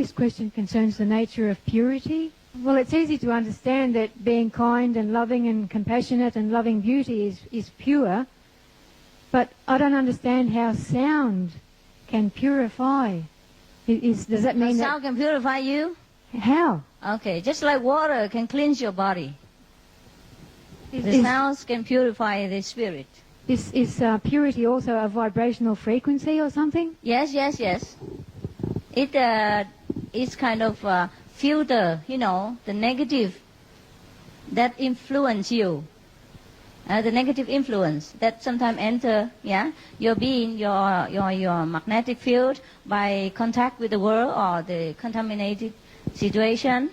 this question concerns the nature of purity. Well, it's easy to understand that being kind and loving and compassionate and loving beauty is pure, but I don't understand how sound can purify. Does that mean sound can purify you? How? Okay, just like water can cleanse your body. The sounds can purify the spirit. Is purity also a vibrational frequency or something? Yes. It is kind of filter, the negative that influence you. The negative influence that sometimes enter, your being, your magnetic field by contact with the world or the contaminated situation,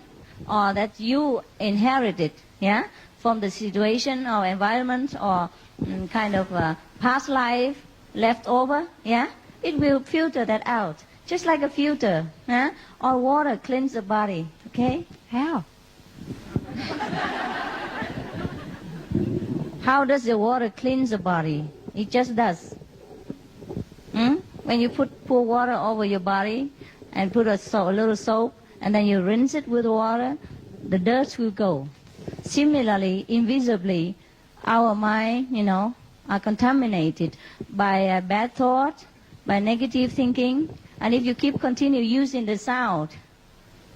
or that you inherited, from the situation or environment or kind of past life left over, it will filter that out. Just like a filter, or water cleans the body, okay? How? How does the water cleanse the body? It just does. When you pour water over your body and put a little soap and then you rinse it with water, the dirt will go. Similarly, invisibly, our mind, are contaminated by a bad thought, by negative thinking, and if you continue using the sound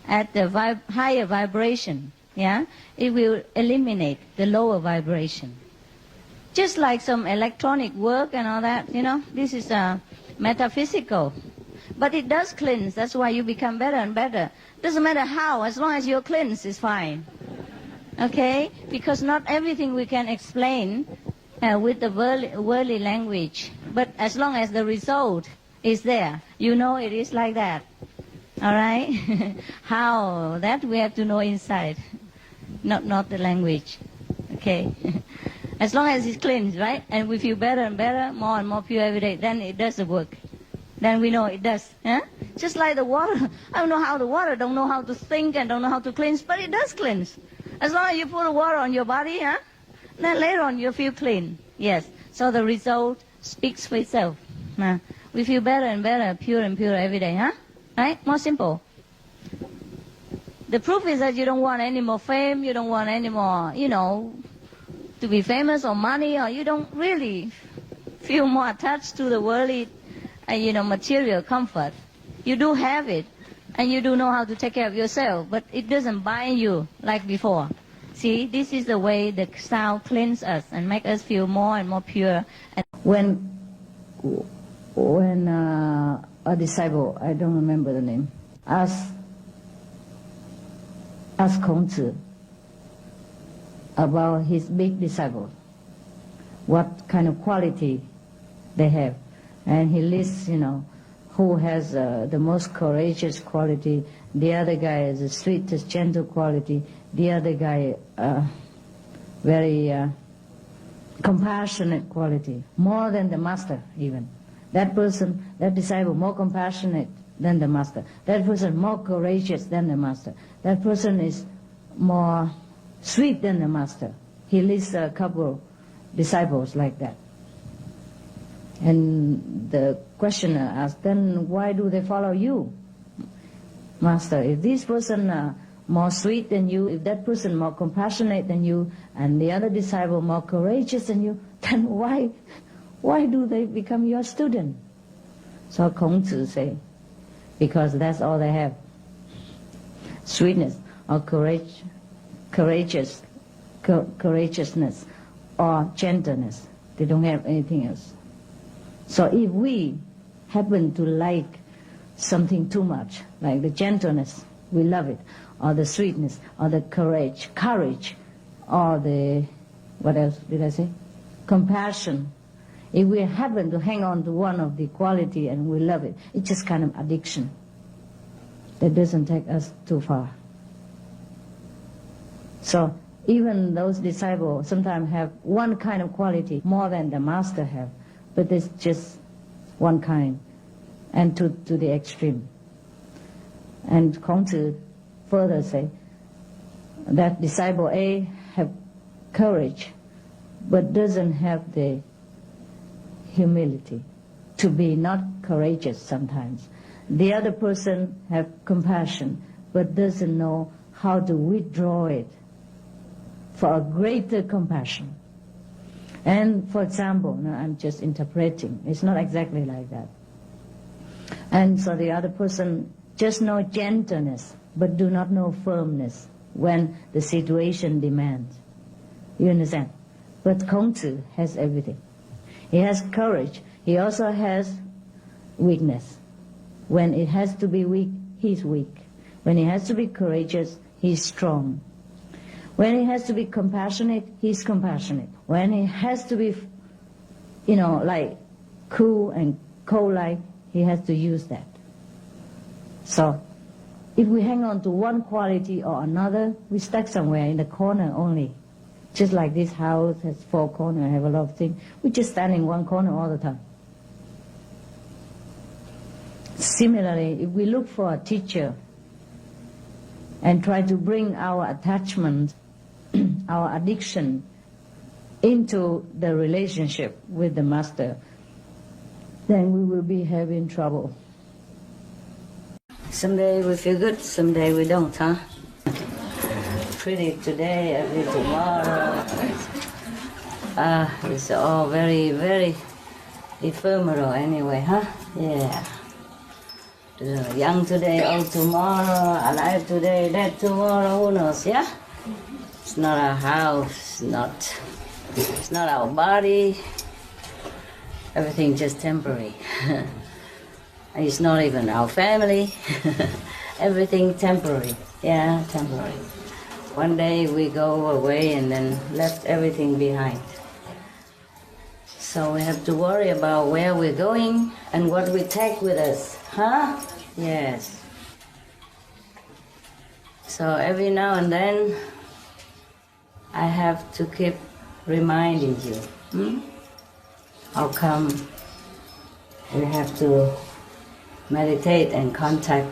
at the higher vibration, it will eliminate the lower vibration. Just like some electronic work and all that, this is metaphysical. But it does cleanse. That's why you become better and better. Doesn't matter how, as long as you're cleansed is fine. Okay? Because not everything we can explain with the worldly language. But as long as the result is there, it is like that. All right? How? That we have to know inside. Not the language. Okay? As long as it's cleansed, right? And we feel better and better, more and more pure every day, then it does the work. Then we know it does. Just like the water. I don't know how the water, don't know how to think and don't know how to cleanse, but it does cleanse. As long as you put the water on your body, then later on you feel clean. Yes. So the result speaks for itself. We feel better and better, pure and pure every day, Right? More simple. The proof is that you don't want any more fame, you don't want any more, to be famous or money, or you don't really feel more attached to the worldly, material comfort. You do have it, and you do know how to take care of yourself, but it doesn't bind you like before. See, this is the way the sound cleans us and make us feel more and more pure. And when a disciple, I don't remember the name, asked Khongzi about his big disciples, what kind of quality they have. And he lists, who has the most courageous quality, the other guy has the sweetest, gentle quality, the other guy very compassionate quality, more than the master even. That person, that disciple, more compassionate than the master. That person more courageous than the master. That person is more sweet than the master. He lists a couple disciples like that. And the questioner asked, then why do they follow you, master? If this person more sweet than you, if that person more compassionate than you, and the other disciple more courageous than you, then why do they become your student? So Khongzi say, because that's all they have. Sweetness or courageousness or gentleness. They don't have anything else. So if we happen to like something too much, like the gentleness, we love it, or the sweetness, or the courage, or the, what else did I say? Compassion. If we happen to hang on to one of the quality and we love it, it's just kind of addiction. That doesn't take us too far. So even those disciples sometimes have one kind of quality more than the master have, but it's just one kind, and to the extreme. And Khongzi further say that disciple A have courage, but doesn't have the humility to be not courageous sometimes, The other person have compassion, but doesn't know how to withdraw it for a greater compassion. And for example, now I'm just interpreting, it's not exactly like that. And so the other person just know gentleness, but do not know firmness when the situation demands. You understand? But Khongzi has everything. He has courage. He also has weakness. When it has to be weak, he's weak. When he has to be courageous, he's strong. When he has to be compassionate, he's compassionate. When he has to be, like cool and cold-like, he has to use that. So, if we hang on to one quality or another, we stuck somewhere in the corner only. Just like this house has 4 corners, have a lot of things. We just stand in one corner all the time. Similarly, if we look for a teacher and try to bring our attachment, our addiction into the relationship with the master, then we will be having trouble. Someday we feel good, someday we don't, huh? Pretty today, ugly tomorrow. It's all very, very ephemeral anyway, huh? Yeah. Young today, old tomorrow, alive today, dead tomorrow, who knows, yeah? It's not our house, it's not our body. Everything just temporary. It's not even our family. Everything temporary. Yeah, temporary. One day we go away and then left everything behind. So we have to worry about where we're going and what we take with us. Huh? Yes. So every now and then I have to keep reminding you. How come we have to meditate and contact?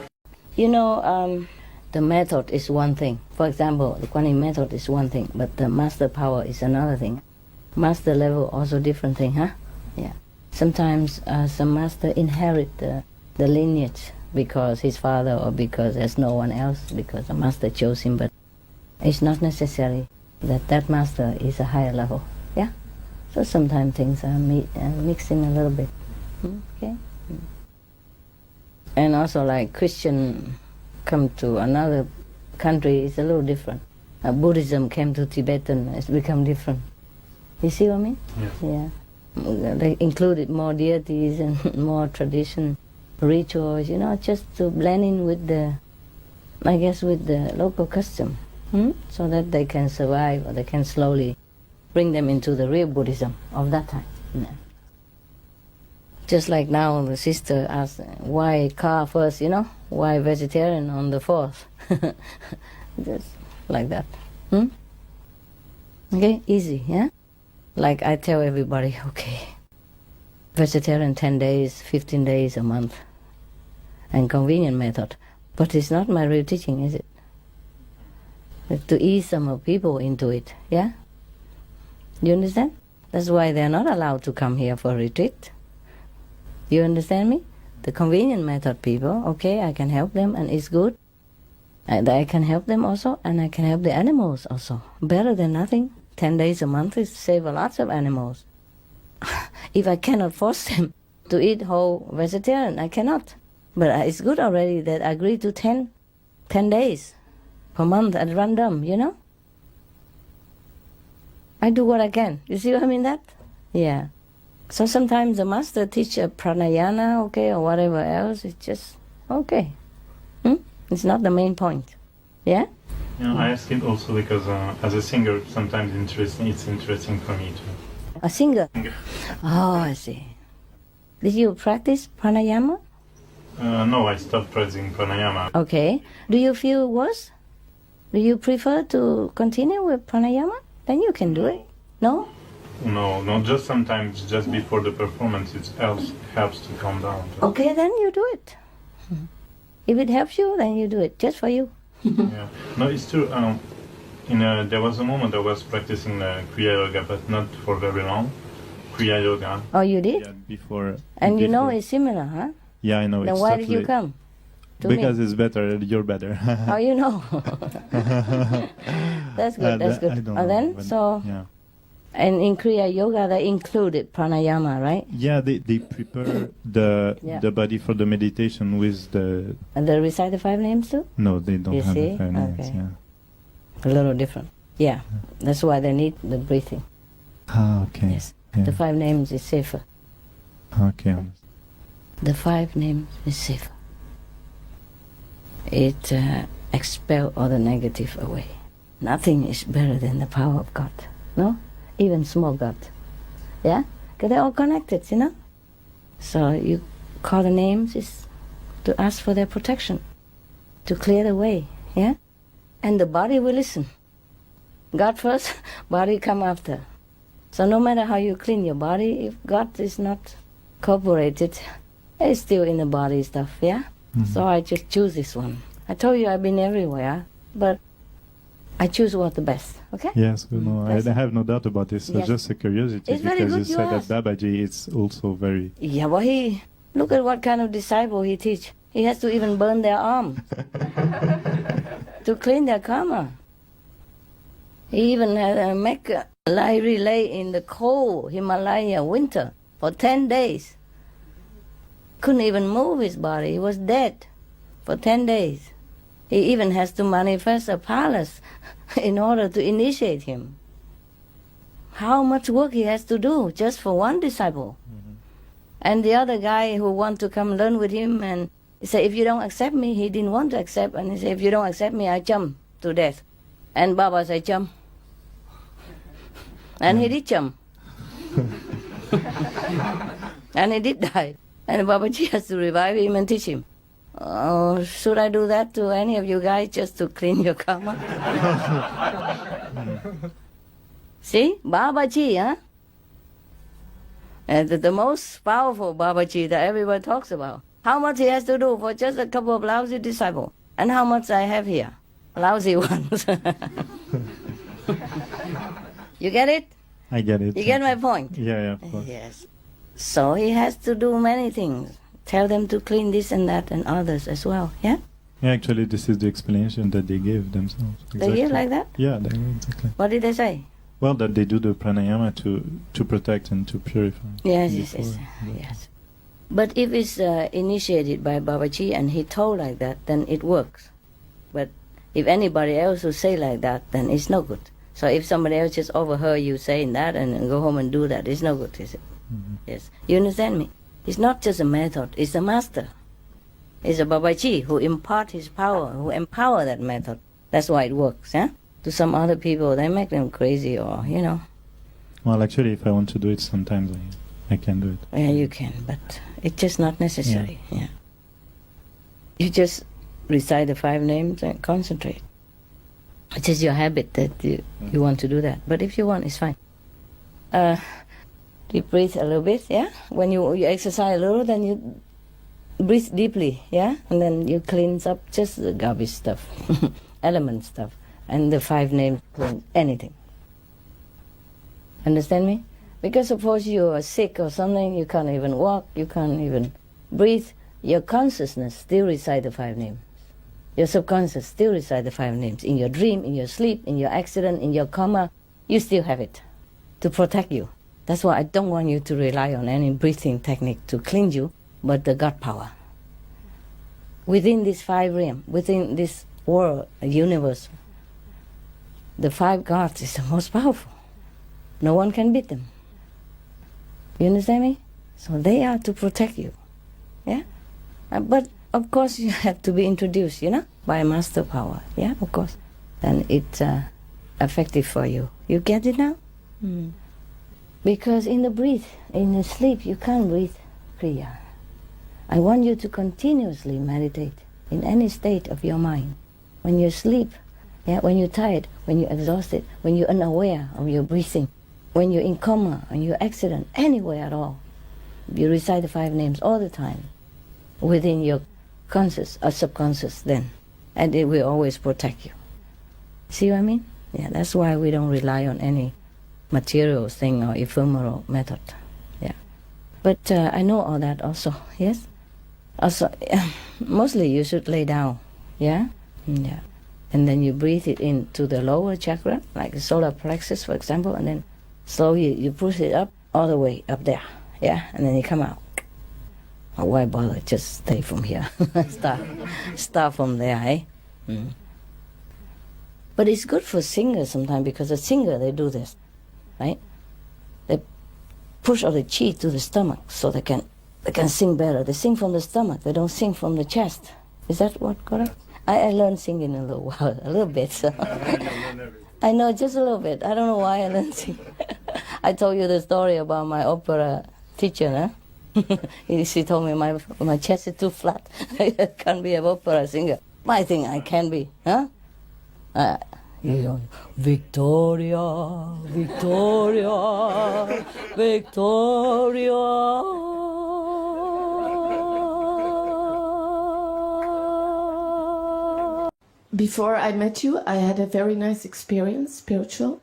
The method is one thing. For example, the Kuan Yin method is one thing, but the master power is another thing. Master level also different thing, huh? Yeah. Sometimes some master inherit the lineage because his father or because there's no one else, because the master chose him, but it's not necessary that master is a higher level. Yeah. So sometimes things are mixing a little bit. Okay. And also like Christian come to another country, it's a little different. Buddhism came to Tibetan, it's become different. You see what I mean? Yeah. Yeah. They included more deities and more tradition, rituals, just to blend in with the local custom, so that they can survive or they can slowly bring them into the real Buddhism of that time. Yeah. Just like now the sister asked, why car first, why vegetarian on the 4th? Just like that. Okay, easy, yeah? Like I tell everybody, okay, vegetarian 10 days, 15 days, a month, and convenient method. But it's not my real teaching, is it? To ease some people into it, yeah? You understand? That's why they're not allowed to come here for retreat. You understand me? The convenient method people, okay, I can help them and it's good. And I can help them also, and I can help the animals also. Better than nothing. 10 days a month is save a lot of animals. If I cannot force them to eat whole vegetarian, I cannot. But it's good already that I agree to 10 days per month at random, I do what I can. You see what I mean that? Yeah. So sometimes the master teach a pranayama, okay, or whatever else. It's just okay. It's not the main point. Yeah? I ask it also because as a singer, sometimes it's interesting for me too. A singer? Oh, I see. Did you practice pranayama? No, I stopped practicing pranayama. Okay. Do you feel worse? Do you prefer to continue with pranayama? Then you can do it. No? No, just sometimes, just before the performance, it helps to calm down. Okay, then you do it. If it helps you, then you do it, just for you. Yeah. No, it's true. There was a moment I was practicing Kriya Yoga, but not for very long. Kriya Yoga. Oh, you did? Yeah, before. And before. It's similar, huh? Yeah, I know. Then it's why totally, did you come to because me? it's better. You're better. How you know? That's good. That's good. I don't And know, then but so. yeah. And in Kriya Yoga, they included pranayama, right? Yeah, they prepare the Yeah. the body for the meditation with the. And they recite the 5 names too? No, they don't You have see? the 5 names. Okay. Yeah. A little different. Yeah. That's why they need the breathing. Ah, okay. Yes. Yeah. The 5 names is safer. Okay. The 5 names is safer. It expels all the negative away. Nothing is better than the power of God. No? Even small God. Yeah? Because they're all connected, you know? So you call the names is to ask for their protection, to clear the way. Yeah? And the body will listen. God first, body come after. So no matter how you clean your body, if God is not cooperated, it's still in the body stuff, yeah? Mhm. So I just choose this one. I told you I've been everywhere, but I choose what the best, okay? Yes, no, I That's it. have no doubt about this. So Yes. just a curiosity, It's very because you good you said ask. that Babaji is also very. Yeah, but look at what kind of disciple he teach. He has to even burn their arm to clean their karma. He even had make a lie relay in the cold Himalaya winter for 10 days. Couldn't even move his body. He was dead for 10 days. He even has to manifest a palace in order to initiate him. How much work he has to do just for one disciple. And the other guy who want to come learn with him, and he said, if you don't accept me, he didn't want to accept, and he said, if you don't accept me, I jump to death. And Baba said, jump. And he did jump. And he did die. And Babaji has to revive him and teach him. Oh, should I do that to any of you guys just to clean your karma? See? Babaji, huh? And the most powerful Babaji that everyone talks about. How much he has to do for just a couple of lousy disciples. And how much I have here? Lousy ones. You get it? I get it. You get my point? Yeah, of course. Yes. So he has to do many things. Tell them to clean this and that and others as well, yeah? Yeah, actually, this is the explanation that they give themselves. They hear like that? Yeah, they exactly. What did they say? Well, that they do the pranayama to protect and to purify. Yes, before. yes. But if it's initiated by Babaji and he told like that, then it works. But if anybody else will say like that, then it's no good. So if somebody else just overheard you saying that and go home and do that, it's no good, is it? Mm-hmm. Yes. You understand me? It's not just a method, it's a master. It's a Babaji who impart his power, who empower that method. That's why it works, yeah? To some other people, they make them crazy or, you know. Well, actually, if I want to do it, sometimes I can do it. Yeah, you can, but it's just not necessary, yeah. You just recite the 5 names and concentrate. It's just your habit that you want to do that. But if you want, it's fine. You breathe a little bit, yeah? When you exercise a little, then you breathe deeply, yeah? And then you cleanse up just the garbage stuff, element stuff. And the 5 names clean anything. Understand me? Because suppose you are sick or something, you can't even walk, you can't even breathe, your consciousness still recite the 5 names. Your subconscious still recite the 5 names. In your dream, in your sleep, in your accident, in your coma, you still have it to protect you. That's why I don't want you to rely on any breathing technique to cleanse you, but the God power. Within this 5 realm, within this world, universe, the 5 gods is the most powerful. No one can beat them. You understand me? So they are to protect you. Yeah? But of course you have to be introduced, you know, by a master power. Yeah, of course. And it's effective for you. You get it now? Mm. Because in the sleep, you can't breathe Kriya. I want you to continuously meditate in any state of your mind. When you sleep, yeah, when you're tired, when you're exhausted, when you're unaware of your breathing, when you're in coma, when you're accident, anywhere at all, you recite the 5 names all the time within your conscious or subconscious then, and it will always protect you. See what I mean? Yeah, that's why we don't rely on any material thing or ephemeral method. Yeah, but I know all that also. Yes, Also, mostly you should lay down, yeah? Yeah. And then you breathe it into the lower chakra, like the solar plexus, for example, and then slowly you push it up, all the way up there, yeah? And then you come out. Oh, why bother? Just stay from here. Start from there, eh? Mm. But it's good for singers sometimes, because a singer, they do this, right? They push all the chi to the stomach so they can sing better. They sing from the stomach. They don't sing from the chest. Is that what correct? I learned singing a little while, a little bit. So. I know, just a little bit. I don't know why I learned singing. I told you the story about my opera teacher, huh? She told me my chest is too flat. I can't be an opera singer. I think I can be, huh? You go, Victoria, Victoria, Victoria. Before I met you, I had a very nice experience, spiritual.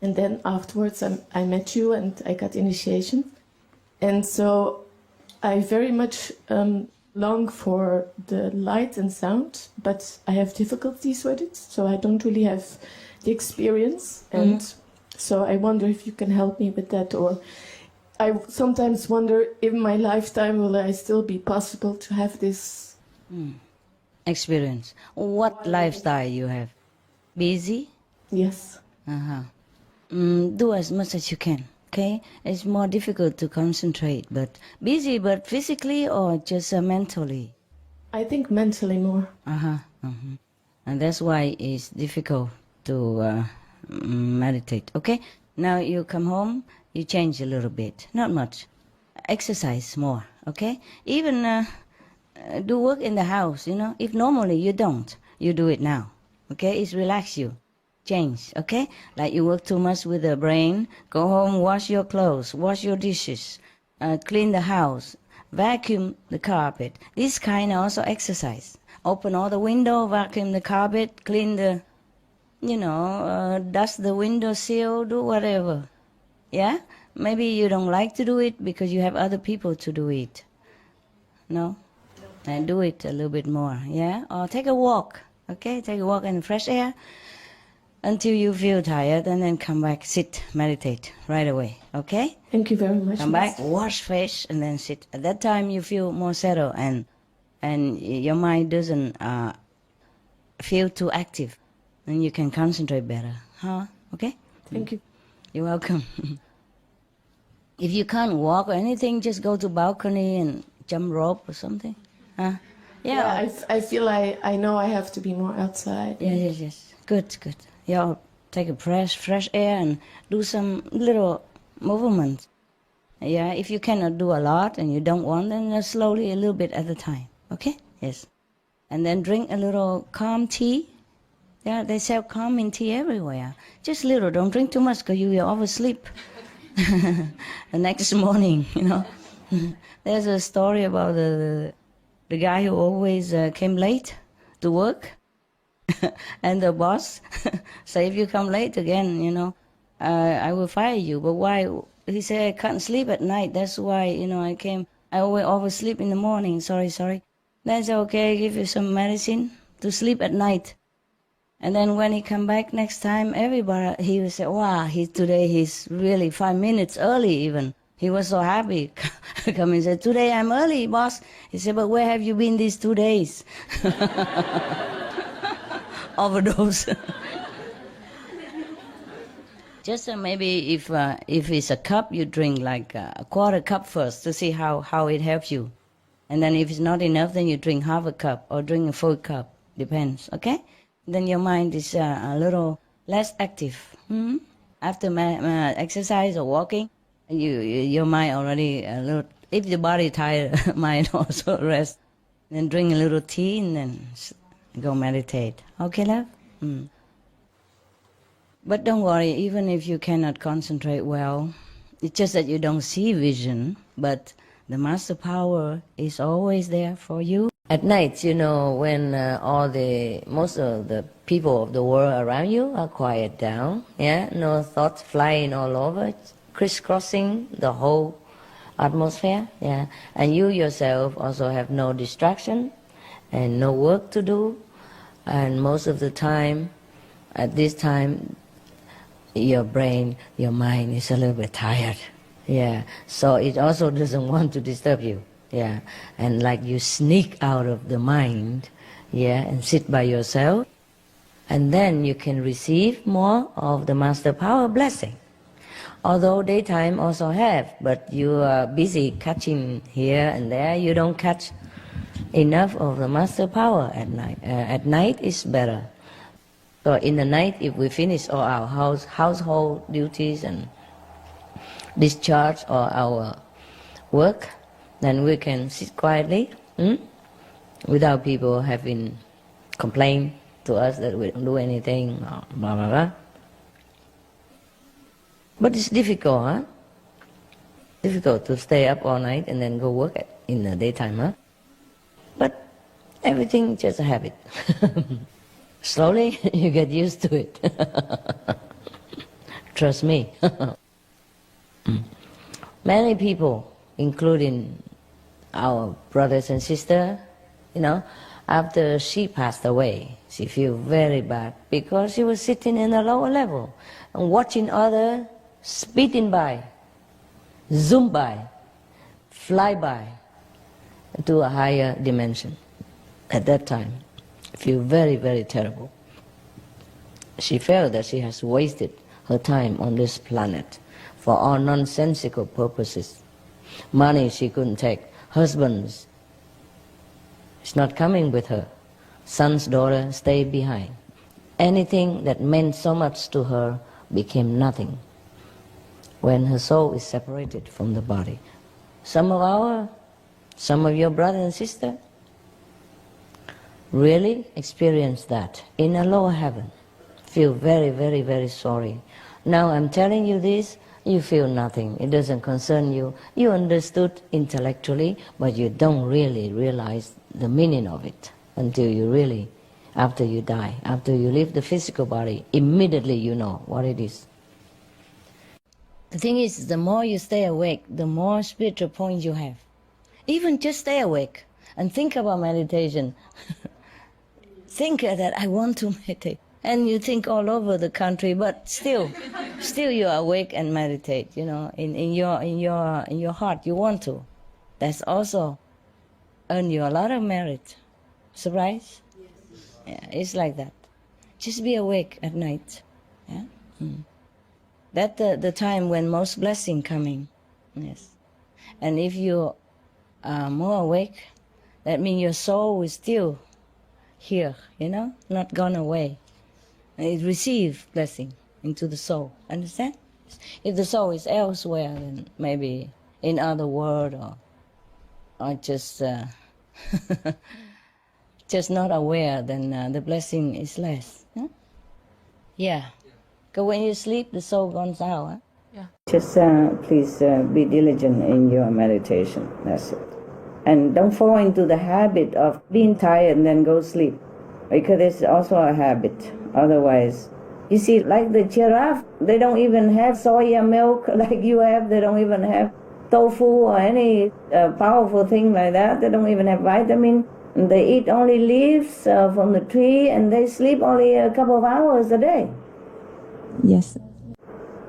And then afterwards I met you and I got initiation. And so I very much long for the light and sound, but I have difficulties with it. So I don't really have the experience. And so I wonder if you can help me with that. Or I sometimes wonder, in my lifetime, will I still be possible to have this experience? What lifestyle you have? Busy? Yes. Do as much as you can, okay? It's more difficult to concentrate, but busy, but physically or just mentally? I think mentally more. And that's why it's difficult to meditate, okay? Now you come home, you change a little bit, not much. Exercise more, okay? Even do work in the house, you know? If normally you don't, you do it now, okay? It relax you. Change, okay? Like you work too much with the brain, go home, wash your clothes, wash your dishes, clean the house, vacuum the carpet. This kind also exercise. Open all the window, vacuum the carpet, clean the, dust the window sill, do whatever. Yeah? Maybe you don't like to do it because you have other people to do it. No? And do it a little bit more, yeah? Or take a walk, okay? Take a walk in fresh air until you feel tired, and then come back, sit, meditate right away, okay? Thank you very much. Come back, wash face, and then sit. At that time, you feel more settled, and your mind doesn't feel too active, and you can concentrate better, huh? Okay? Thank you. You're welcome. If you can't walk or anything, just go to balcony and jump rope or something, huh? Yeah, I feel I know I have to be more outside. Yes. Good. Yeah, take a fresh air and do some little movements. Yeah, if you cannot do a lot and you don't want, then slowly, a little bit at a time. Okay? Yes. And then drink a little calm tea. Yeah, they sell calming tea everywhere. Just little. Don't drink too much because you will oversleep the next morning, There's a story about the guy who always came late to work. And the boss say, if you come late again, I will fire you. But why? He said, I can't sleep at night. That's why, I came. I always oversleep in the morning. Sorry. Then I said, okay, I give you some medicine to sleep at night. And then when he come back next time, everybody, he will say, wow, today he's really 5 minutes early even. He was so happy. Come and said, today I'm early, boss. He said, but where have you been these 2 days? Overdose. Just maybe if it's a cup, you drink like a quarter cup first to see how it helps you. And then if it's not enough, then you drink half a cup or drink a full cup. Depends, okay? Then your mind is a little less active. After exercise or walking, your mind already a little. If the body tired, mind also rest. Then drink a little tea and then go meditate. Okay, love? But don't worry, even if you cannot concentrate well, it's just that you don't see vision, but the master power is always there for you. At night, when most of the people of the world around you are quiet down, yeah, no thoughts flying all over, crisscrossing the whole atmosphere, yeah. And you yourself also have no distraction and no work to do. And most of the time, at this time, your brain, your mind is a little bit tired. Yeah, so it also doesn't want to disturb you. Yeah, and like you sneak out of the mind, yeah, and sit by yourself, and then you can receive more of the Master Power blessing. Although daytime also have, but you are busy catching here and there, you don't catch enough of the Master Power at night. At night is better. So in the night, if we finish all our household duties and discharge all our work, then we can sit quietly without people having complained to us that we don't do anything, or blah, blah, blah. But it's difficult, huh? Difficult to stay up all night and then go work in the daytime, huh? But everything is just a habit. Slowly you get used to it. Trust me. Many people, including our brothers and sisters, after she passed away, she feels very bad because she was sitting in a lower level and watching others speeding by, zoom by, fly by to a higher dimension. At that time, feel very, very terrible. She felt that she has wasted her time on this planet for all nonsensical purposes. Money she couldn't take. Husbands is not coming with her. Son's daughter stayed behind. Anything that meant so much to her became nothing when her soul is separated from the body. Some of your brothers and sisters really experience that in a lower heaven. Feel very, very, very sorry. Now I'm telling you this, you feel nothing. It doesn't concern you. You understood intellectually, but you don't really realize the meaning of it until you really, after you die, after you leave the physical body, immediately you know what it is. The thing is, the more you stay awake, the more spiritual points you have. Even just stay awake and think about meditation. Think that I want to meditate. And you think all over the country, but still you are awake and meditate, in your heart you want to. That's also earn you a lot of merit. Surprise? Yes. Yeah, it's like that. Just be awake at night. Yeah? That's the time when most blessing coming. Yes. And if you are more awake, that means your soul is still here, not gone away. It receives blessing into the soul. Understand? If the soul is elsewhere, then maybe in other world or just just not aware, then the blessing is less. Huh? Yeah. Because when you sleep, the soul goes out. Huh? Yeah. Just please be diligent in your meditation. That's it. And don't fall into the habit of being tired and then go sleep, because it's also a habit. Otherwise, you see, like the giraffe, they don't even have soya milk like you have. They don't even have tofu or any powerful thing like that. They don't even have vitamin. And they eat only leaves from the tree, and they sleep only a couple of hours a day. Yes.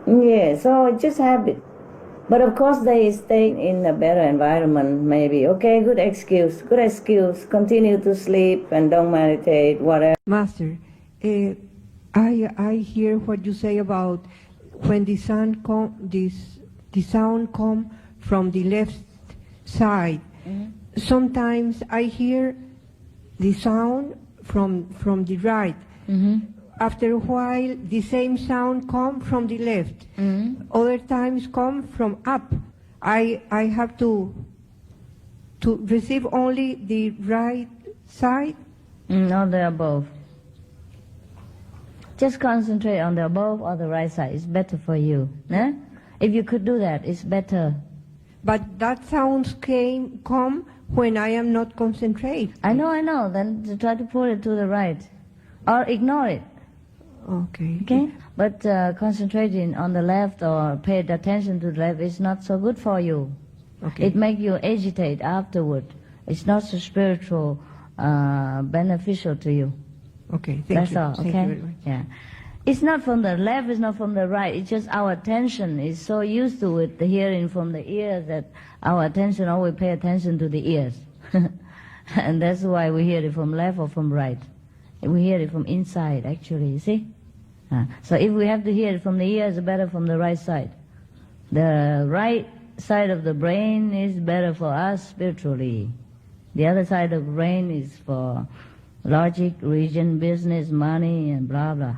Yeah, so it's just habit. But of course they stay in a better environment, maybe. Okay, good excuse. Continue to sleep and don't meditate, whatever. Master, I hear what you say about when the sound come from the left side. Mm-hmm. Sometimes I hear the sound from the right. Mm-hmm. After a while, the same sound come from the left. Mm-hmm. Other times come from up. I have to receive only the right side? No, the above. Just concentrate on the above or the right side. It's better for you. Eh? If you could do that, it's better. But that sounds come when I am not concentrate. I know. Then try to pull it to the right. Or ignore it. Okay? But concentrating on the left or pay attention to the left is not so good for you. Okay. It makes you agitate afterward. It's not so spiritual, beneficial to you. Okay, That's thank you. all, Thank okay? you very much. Yeah. It's not from the left, it's not from the right. It's just our attention is so used to it, the hearing from the ears, that our attention always pay attention to the ears. And that's why we hear it from left or from right. We hear it from inside, actually, you see? So if we have to hear it from the ears, it's better from the right side. The right side of the brain is better for us spiritually. The other side of the brain is for logic, religion, business, money, and blah, blah.